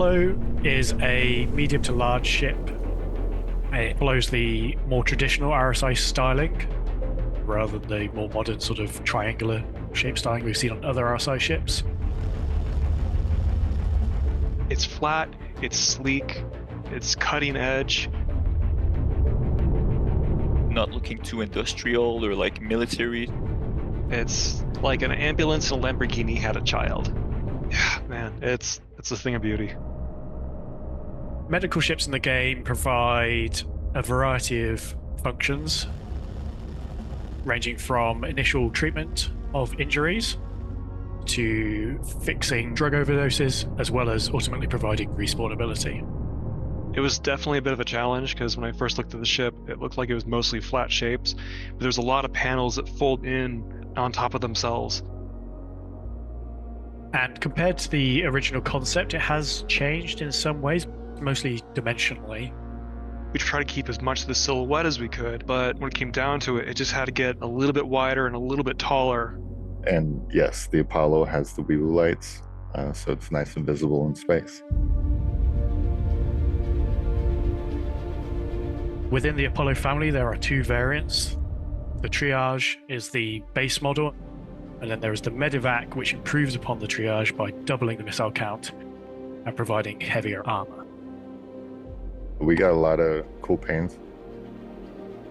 Apollo is a medium to large ship. It follows the more traditional RSI styling rather than the more modern sort of triangular shape styling we've seen on other RSI ships. It's flat, it's sleek, it's cutting edge. Not looking too industrial or like military. It's like an ambulance and a Lamborghini had a child. Yeah, man, it's a thing of beauty. Medical ships in the game provide a variety of functions, ranging from initial treatment of injuries to fixing drug overdoses, as well as ultimately providing respawnability. It was definitely a bit of a challenge because when I first looked at the ship, it looked like it was mostly flat shapes, but there's a lot of panels that fold in on top of themselves. And compared to the original concept, it has changed in some ways, mostly dimensionally. We tried to keep as much of the silhouette as we could, but when it came down to it, it just had to get a little bit wider and a little bit taller. And yes, the Apollo has the wheelie lights, so it's nice and visible in space. Within the Apollo family, there are two variants. The Triage is the base model, and then there is the Medivac, which improves upon the Triage by doubling the missile count and providing heavier armor. We got a lot of cool paints.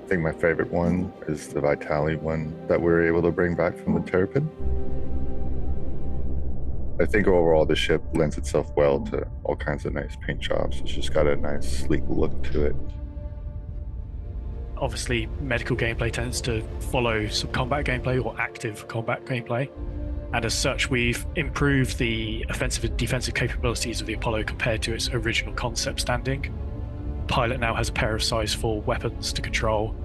I think my favorite one is the Vitali one that we were able to bring back from the Terrapin. I think overall the ship lends itself well to all kinds of nice paint jobs. It's just got a nice sleek look to it. Obviously, medical gameplay tends to follow some combat gameplay or active combat gameplay. And as such, we've improved the offensive and defensive capabilities of the Apollo compared to its original concept standing. Pilot now has a pair of size 4 weapons to control,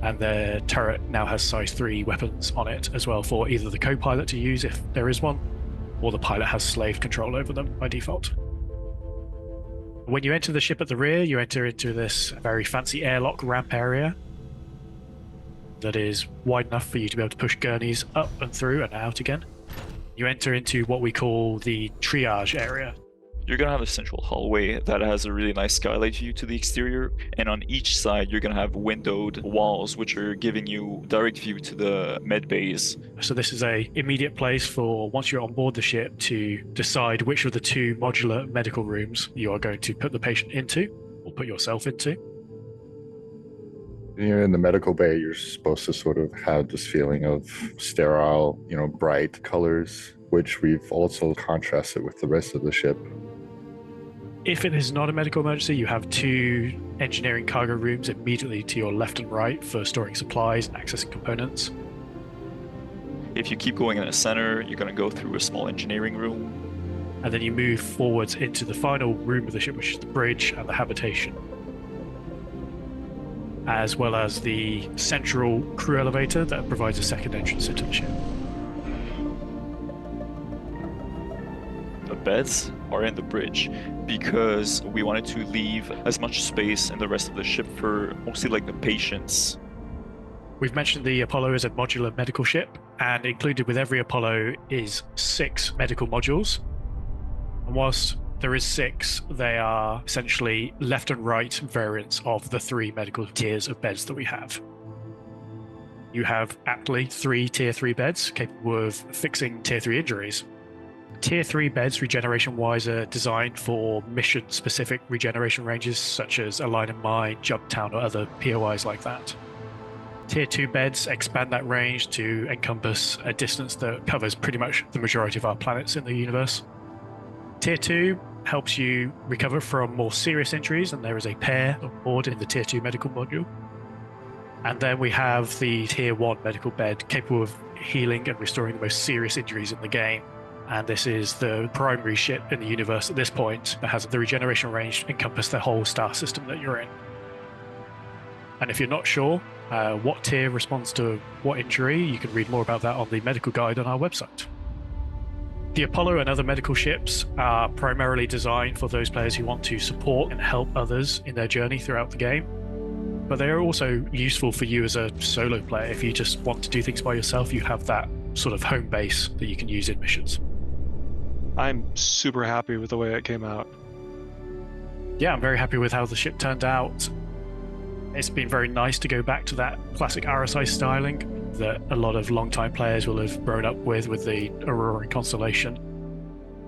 and the turret now has size 3 weapons on it as well for either the co-pilot to use if there is one, or the pilot has slave control over them by default. When you enter the ship at the rear, you enter into this very fancy airlock ramp area that is wide enough for you to be able to push gurneys up and through and out again. You enter into what we call the triage area. You're gonna have a central hallway that has a really nice skylight view to the exterior, and on each side you're gonna have windowed walls which are giving you direct view to the med bays. So this is a immediate place for, once you're on board the ship, to decide which of the two modular medical rooms you are going to put the patient into, or put yourself into. When you're in the medical bay, you're supposed to sort of have this feeling of sterile, bright colors, which we've also contrasted with the rest of the ship. If it is not a medical emergency, you have two engineering cargo rooms immediately to your left and right for storing supplies and accessing components. If you keep going in the center, you're going to go through a small engineering room. And then you move forwards into the final room of the ship, which is the bridge and the habitation, as well as the central crew elevator that provides a second entrance into the ship. The beds are in the bridge because we wanted to leave as much space in the rest of the ship for mostly like the patients. We've mentioned the Apollo is a modular medical ship, and included with every Apollo is 6 medical modules. And whilst there is 6, they are essentially left and right variants of the 3 medical tiers of beds that we have. You have aptly 3 tier 3 beds capable of fixing tier 3 injuries. Tier 3 beds, regeneration-wise, are designed for mission-specific regeneration ranges, such as a line of mine, jump town, or other POIs like that. Tier 2 beds expand that range to encompass a distance that covers pretty much the majority of our planets in the universe. Tier 2 helps you recover from more serious injuries, and there is a pair on board in the Tier 2 medical module. And then we have the Tier 1 medical bed, capable of healing and restoring the most serious injuries in the game. And this is the primary ship in the universe at this point that has the regeneration range encompass the whole star system that you're in. And if you're not sure what tier responds to what injury, you can read more about that on the medical guide on our website. The Apollo and other medical ships are primarily designed for those players who want to support and help others in their journey throughout the game. But they are also useful for you as a solo player. If you just want to do things by yourself, you have that sort of home base that you can use in missions. I'm super happy with the way it came out. Yeah, I'm very happy with how the ship turned out. It's been very nice to go back to that classic RSI styling that a lot of long-time players will have grown up with the Auroran constellation.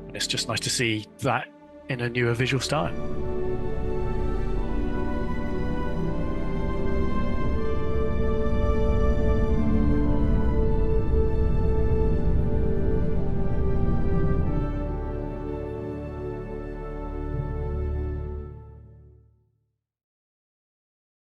And it's just nice to see that in a newer visual style.